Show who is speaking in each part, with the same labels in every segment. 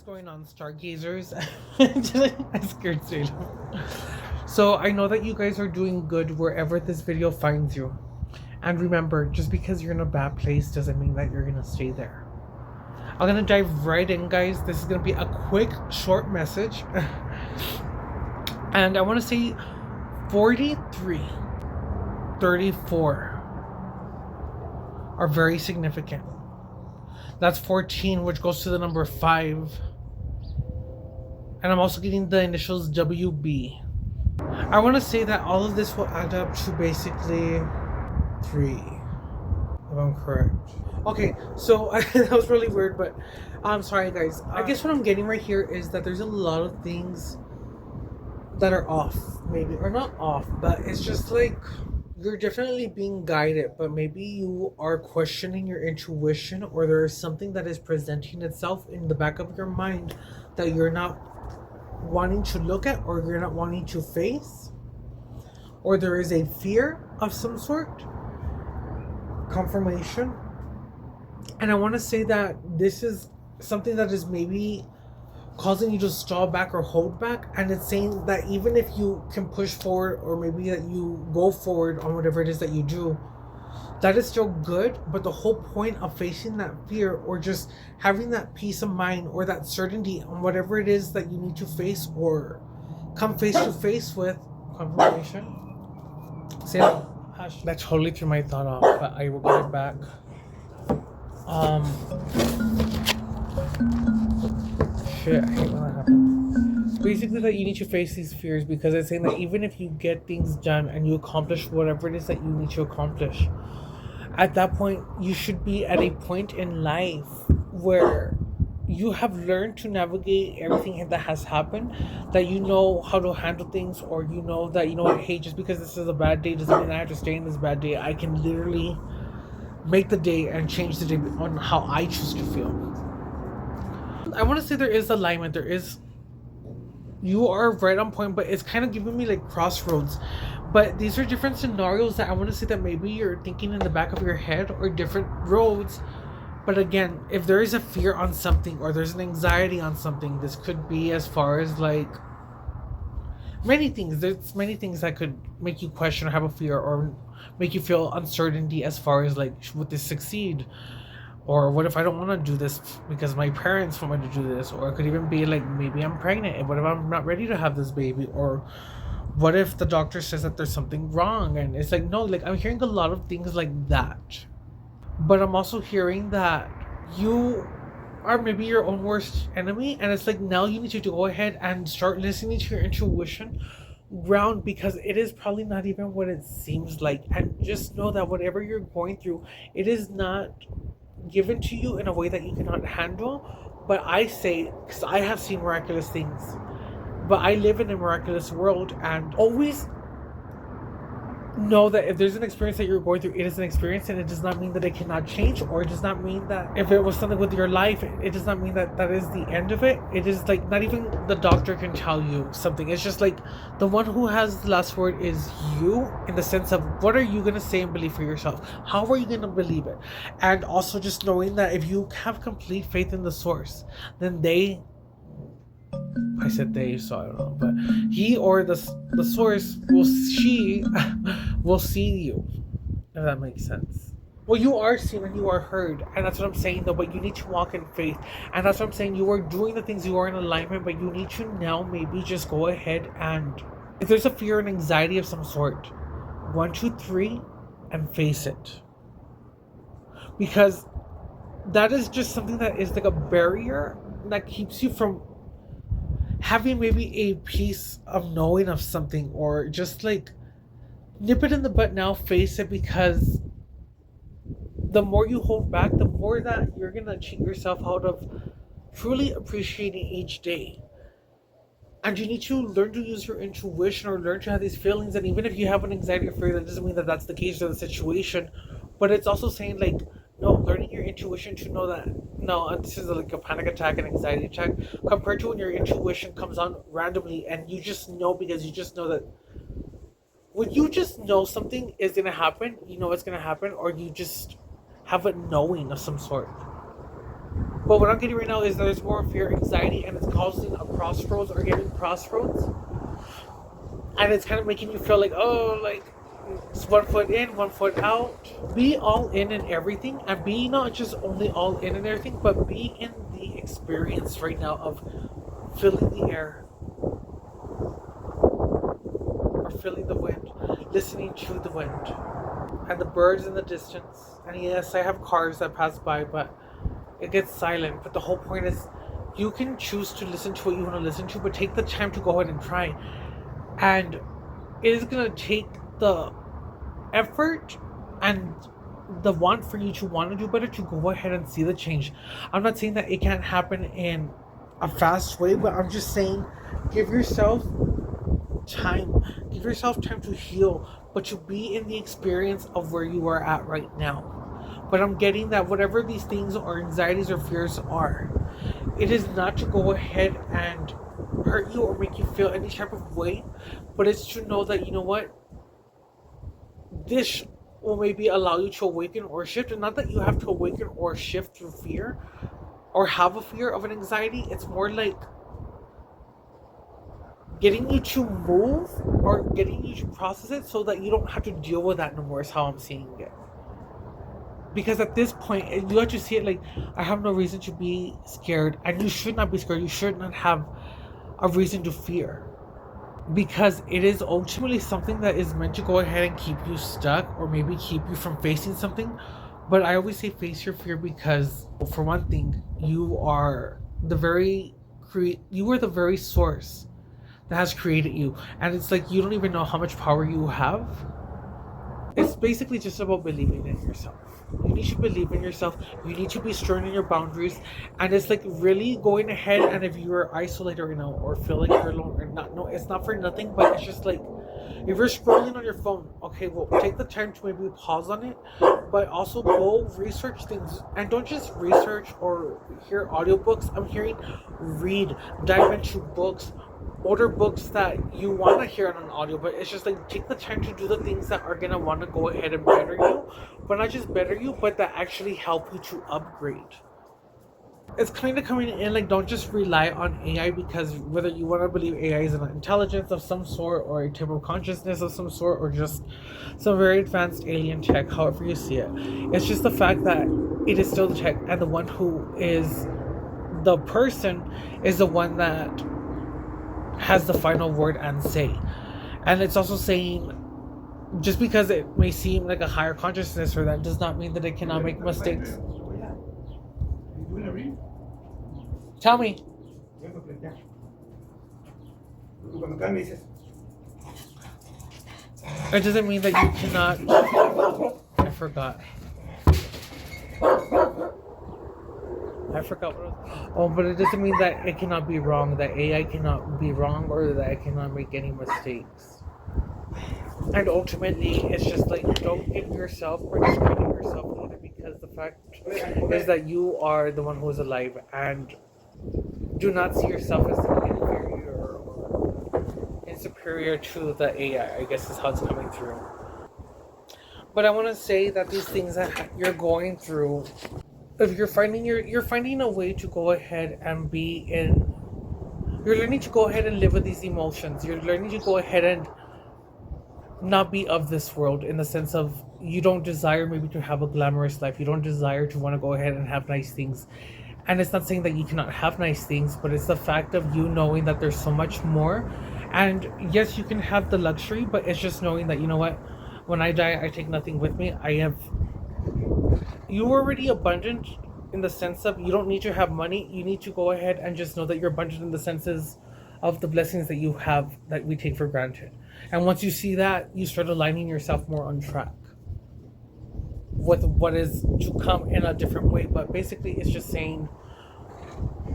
Speaker 1: going on, stargazers? I scared straight up. So I know that you guys are doing good wherever this video finds you. And remember, just because you're in a bad place doesn't mean that you're gonna stay there. I'm gonna dive right in, guys. This is gonna be a quick, short message. And I wanna say 43, 34 are very significant. That's 14, which goes to the number 5. And I'm also getting the initials WB. I want to say that all of this will add up to basically 3, if I'm correct. Okay, so that was really weird, but I'm sorry, guys. I guess what I'm getting right here is that there's a lot of things that are off, maybe, or not off, but it's just like you're definitely being guided, but maybe you are questioning your intuition, or there is something that is presenting itself in the back of your mind that you're not wanting to look at, or you're not wanting to face, or there is a fear of some sort. Confirmation. And I want to say that this is something that is maybe causing you to stall back or hold back, and it's saying that even if you can push forward, or maybe that you go forward on whatever it is that you do, that is still good. But the whole point of facing that fear, or just having that peace of mind, or that certainty on whatever it is that you need to face or come face to face with, confirmation. See, that totally threw my thought off, but I will get it back. Shit, I hate when that happens. Basically, that you need to face these fears, because it's saying that even if you get things done and you accomplish whatever it is that you need to accomplish, at that point you should be at a point in life where you have learned to navigate everything that has happened, that you know how to handle things, or you know that, you know what, hey, just because this is a bad day doesn't mean I have to stay in this bad day. I can literally make the day and change the day on how I choose to feel. I want to say there is alignment. You are right on point, but it's kind of giving me like crossroads. But these are different scenarios that I want to say that maybe you're thinking in the back of your head, or different roads. But again, if there is a fear on something, or there's an anxiety on something, this could be as far as like many things. There's many things that could make you question or have a fear, or make you feel uncertainty as far as like, would this succeed? Or what if I don't want to do this because my parents want me to do this? Or it could even be like, maybe I'm pregnant, and what if I'm not ready to have this baby? Or what if the doctor says that there's something wrong? And it's like, no, like I'm hearing a lot of things like that. But I'm also hearing that you are maybe your own worst enemy. And it's like, now you need to go ahead and start listening to your intuition ground, because it is probably not even what it seems like. And just know that whatever you're going through, it is not given to you in a way that you cannot handle. But I say, because I have seen miraculous things, but I live in a miraculous world, and always know that if there's an experience that you're going through, it is an experience, and it does not mean that it cannot change, or it does not mean that if it was something with your life, it does not mean that that is the end of it. It is like, not even the doctor can tell you something. It's just like, the one who has the last word is you, in the sense of, what are you going to say and believe for yourself? How are you going to believe it? And also just knowing that if you have complete faith in the source, then I said they, so I don't know, but he or the source will see you, if that makes sense. Well, you are seen and you are heard, and that's what I'm saying though. But you need to walk in faith, and that's what I'm saying. You are doing the things, you are in alignment, but you need to now maybe just go ahead, and if there's a fear and anxiety of some sort, 1, 2, 3, and face it, because that is just something that is like a barrier that keeps you from having maybe a piece of knowing of something, or just like nip it in the butt now, face it, because the more you hold back, the more that you're gonna cheat yourself out of truly appreciating each day. And you need to learn to use your intuition, or learn to have these feelings. And even if you have an anxiety or fear, that doesn't mean that that's the case of the situation, but it's also saying like, no, learning your intuition to know that, no, this is like a panic attack, an anxiety attack, compared to when your intuition comes on randomly and you just know, because you just know that when you just know something is going to happen, you know it's going to happen, or you just have a knowing of some sort. But what I'm getting right now is there's more fear, anxiety, and it's causing a crossroads or getting crossroads, and it's kind of making you feel like, oh, like it's 1 foot in, 1 foot out. Be all in everything, and be not just only all in and everything, but be in the experience right now of feeling the air or feeling the wind, listening to the wind and the birds in the distance. And yes, I have cars that pass by, but it gets silent. But the whole point is you can choose to listen to what you want to listen to, but take the time to go ahead and try. And it is going to take the effort and the want for you to want to do better to go ahead and see the change. I'm not saying that it can't happen in a fast way, but I'm just saying give yourself time. Give yourself time to heal, but to be in the experience of where you are at right now. But I'm getting that whatever these things or anxieties or fears are, it is not to go ahead and hurt you or make you feel any type of way, but it's to know that, you know what, this will maybe allow you to awaken or shift. And not that you have to awaken or shift through fear or have a fear of an anxiety. It's more like getting you to move or getting you to process it so that you don't have to deal with that no more, is how I'm seeing it. Because at this point, you have to see it like, I have no reason to be scared, and you should not be scared. You should not have a reason to fear, because it is ultimately something that is meant to go ahead and keep you stuck or maybe keep you from facing something. But I always say face your fear, because for one thing, you are the very source that has created you, and it's like you don't even know how much power you have. It's basically just about believing in yourself. You need to believe in yourself. You need to be strong in your boundaries. And it's like really going ahead, and if you're isolated right now or feel like you're alone or not, no, it's not for nothing, but it's just like if you're scrolling on your phone, okay, well, take the time to maybe pause on it, but also go research things. And don't just research or hear audiobooks. I'm hearing read, dive into books, order books that you want to hear on an audio, but it's just like take the time to do the things that are going to want to go ahead and better you, but not just better you, but that actually help you to upgrade. It's kind of coming in like, don't just rely on AI, because whether you want to believe AI is an intelligence of some sort or a type of consciousness of some sort or just some very advanced alien tech, however you see it, it's just the fact that it is still the tech, and the one who is the person is the one that has the final word and say. And it's also saying, just because it may seem like a higher consciousness, or that does not mean that it cannot make mistakes. Tell me. It doesn't mean that you cannot. I forgot what it was. Oh, but it doesn't mean that it cannot be wrong, that AI cannot be wrong, or that it cannot make any mistakes. And ultimately, it's just like, don't give yourself or discredit yourself either, because the fact is that you are the one who is alive, and do not see yourself as inferior or insuperior to the AI, I guess is how it's coming through. But I want to say that these things that you're going through, if you're finding a way to go ahead and you're learning to go ahead and live with these emotions. You're learning to go ahead and not be of this world, in the sense of you don't desire maybe to have a glamorous life. You don't desire to want to go ahead and have nice things. And it's not saying that you cannot have nice things, but it's the fact of you knowing that there's so much more. And yes, you can have the luxury, but it's just knowing that, you know what, when I die, I take nothing with me. You're already abundant, in the sense of you don't need to have money. You need to go ahead and just know that you're abundant in the senses of the blessings that you have that we take for granted. And once you see that, you start aligning yourself more on track with what is to come in a different way. But basically, it's just saying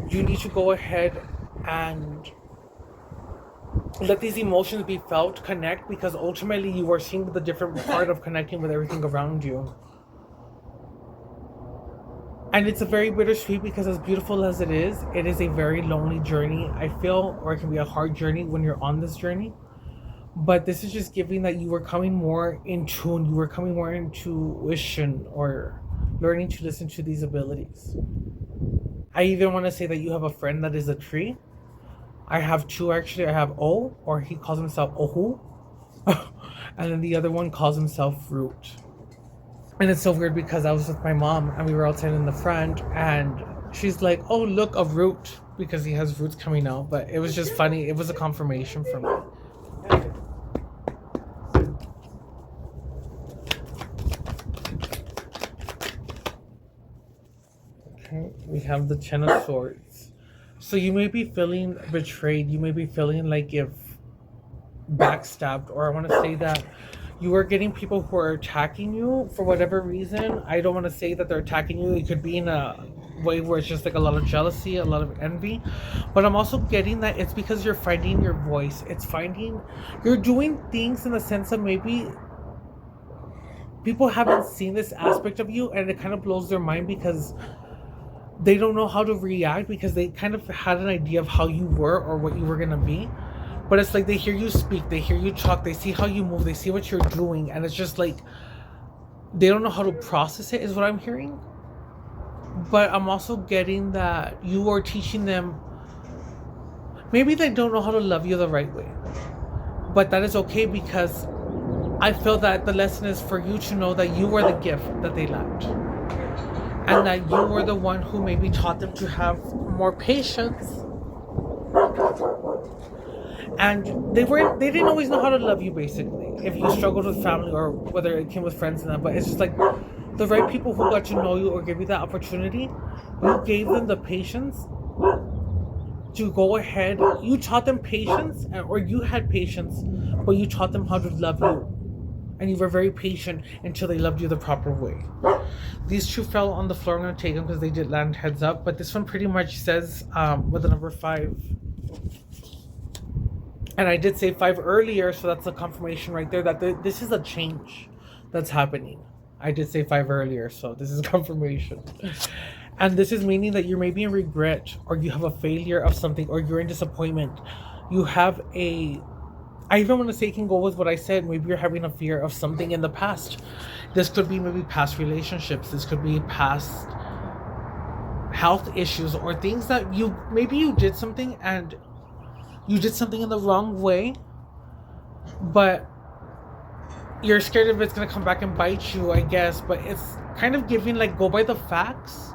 Speaker 1: you need to go ahead and let these emotions be felt, connect, because ultimately you are seeing the different part of connecting with everything around you. And it's a very bittersweet, because as beautiful as it is a very lonely journey, I feel, or it can be a hard journey when you're on this journey. But this is just giving that you are coming more in tune, you are coming more into intuition, or learning to listen to these abilities. I even want to say that you have a friend that is a tree. I have two actually. I have O, or he calls himself Ohu, and then the other one calls himself Root. And it's so weird because I was with my mom and we were outside in the front, and she's like, "Oh, look, a root," because he has roots coming out. But it was just funny. It was a confirmation for me. Okay, we have the Ten of Swords. So you may be feeling betrayed. You may be feeling like if backstabbed, or I want to say that you are getting people who are attacking you for whatever reason. I don't want to say that they're attacking you. It could be in a way where it's just like a lot of jealousy, a lot of envy. But I'm also getting that it's because you're finding your voice. You're doing things in the sense of maybe people haven't seen this aspect of you, and it kind of blows their mind because they don't know how to react, because they kind of had an idea of how you were or what you were going to be. But it's like they hear you speak, they hear you talk, they see how you move, they see what you're doing, and it's just like they don't know how to process it, is what I'm hearing. But I'm also getting that you are teaching them, maybe they don't know how to love you the right way. But that is okay, because I feel that the lesson is for you to know that you were the gift that they lacked. And that you were the one who maybe taught them to have more patience. And they didn't always know how to love you, basically, if you struggled with family or whether it came with friends and that. But it's just like the right people who got to know you or give you that opportunity, you gave them the patience to go ahead. You taught them patience, or you had patience, but you taught them how to love you, and you were very patient until they loved you the proper way. These two fell on the floor. I'm going to take them because they did land heads up, but this one pretty much says with the number 5. And I did say 5 earlier, so that's a confirmation right there that this is a change that's happening. I did say 5 earlier, so this is confirmation. And this is meaning that you're maybe in regret, or you have a failure of something, or you're in disappointment. You have I even want to say it can go with what I said. Maybe you're having a fear of something in the past. This could be maybe past relationships. This could be past health issues, or things that you did something and you did something in the wrong way, but you're scared if it's going to come back and bite you, I guess. But it's kind of giving like, go by the facts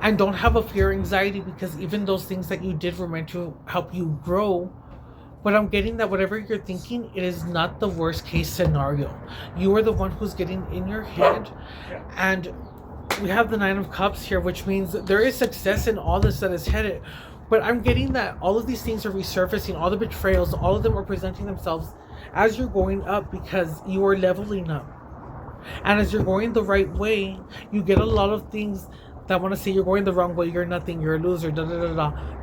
Speaker 1: and don't have a fear or anxiety, because even those things that you did were meant to help you grow. But I'm getting that whatever you're thinking, it is not the worst case scenario. You are the one who's getting in your head. And we have the 9 of Cups here, which means there is success in all this that is headed. But I'm getting that all of these things are resurfacing, all the betrayals, all of them are presenting themselves as you're going up, because you are leveling up. And as you're going the right way, you get a lot of things that want to say you're going the wrong way, you're nothing, you're a loser,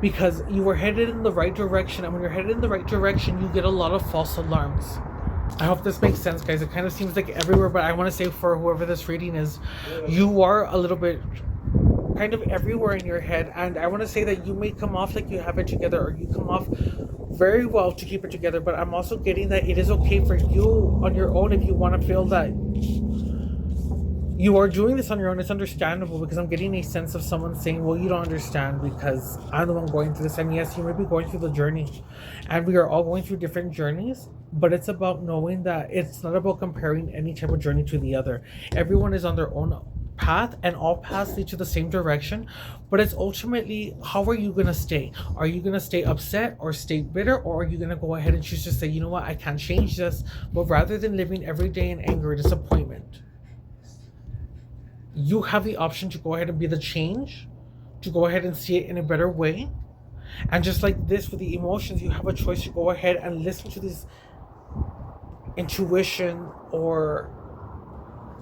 Speaker 1: because you were headed in the right direction. And when you're headed in the right direction, you get a lot of false alarms. I hope this makes sense, guys. It kind of seems like everywhere, but I want to say for whoever this reading is, you are a little bit kind of everywhere in your head, and I want to say that you may come off like you have it together, or you come off very well to keep it together. But I'm also getting that it is okay for you on your own if you want to feel that you are doing this on your own. It's understandable, because I'm getting a sense of someone saying, well, you don't understand because I'm the one going through this. And yes, you may be going through the journey, and we are all going through different journeys, but it's about knowing that it's not about comparing any type of journey to the other. Everyone is on their own path, and all paths lead to the same direction. But it's ultimately, how are you going to stay? Are you going to stay upset or stay bitter, or are you going to go ahead and choose to say, you know what, I can't change this? But rather than living every day in anger or disappointment, you have the option to go ahead and be the change, to go ahead and see it in a better way. And just like this with the emotions, you have a choice to go ahead and listen to this intuition, or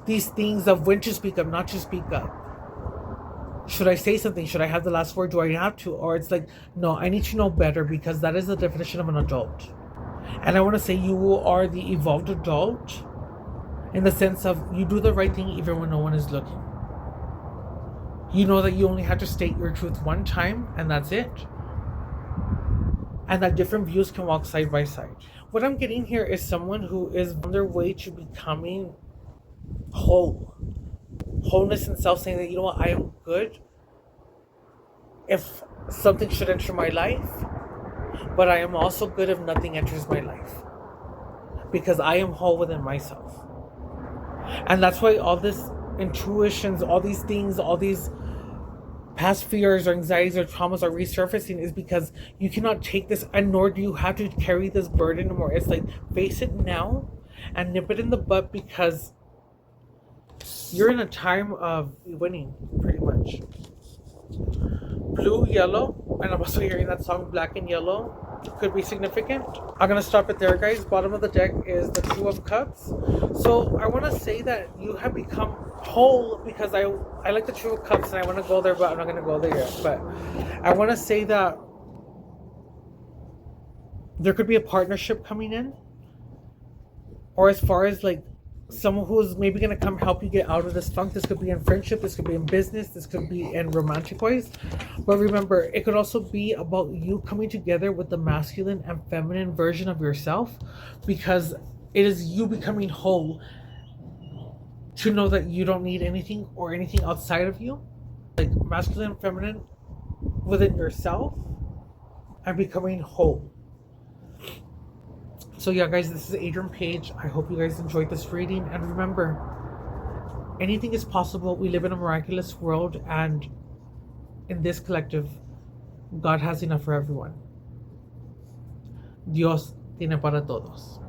Speaker 1: these things of when to speak up, not to speak up. Should I say something? Should I have the last word? Do I have to? Or it's like, no, I need to know better, because that is the definition of an adult. And I want to say you are the evolved adult, in the sense of you do the right thing even when no one is looking. You know that you only have to state your truth one time, and that's it. And that different views can walk side by side. What I'm getting here is someone who is on their way to becoming wholeness in self, saying that, you know what, I am good, if something should enter my life, but I am also good if nothing enters my life. Because I am whole within myself. And that's why all this intuitions, all these things, all these past fears or anxieties or traumas are resurfacing, is because you cannot take this, and nor do you have to carry this burden anymore. It's like, face it now and nip it in the butt, because you're in a time of winning, pretty much. Blue, yellow, and I'm also hearing that song Black and Yellow could be significant. I'm gonna stop it there, guys. Bottom of the deck is the Two of Cups. So I want to say that you have become whole, because I like the Two of Cups and I want to go there, but I'm not gonna go there yet. But I want to say that there could be a partnership coming in, or as far as like someone who's maybe going to come help you get out of this funk. This could be in friendship, this could be in business, this could be in romantic ways. But remember, it could also be about you coming together with the masculine and feminine version of yourself, because it is you becoming whole to know that you don't need anything or anything outside of you, like masculine and feminine within yourself, and becoming whole. So yeah, guys, this is Adrian Page. I hope you guys enjoyed this reading. And remember, anything is possible. We live in a miraculous world. And in this collective, God has enough for everyone. Dios tiene para todos.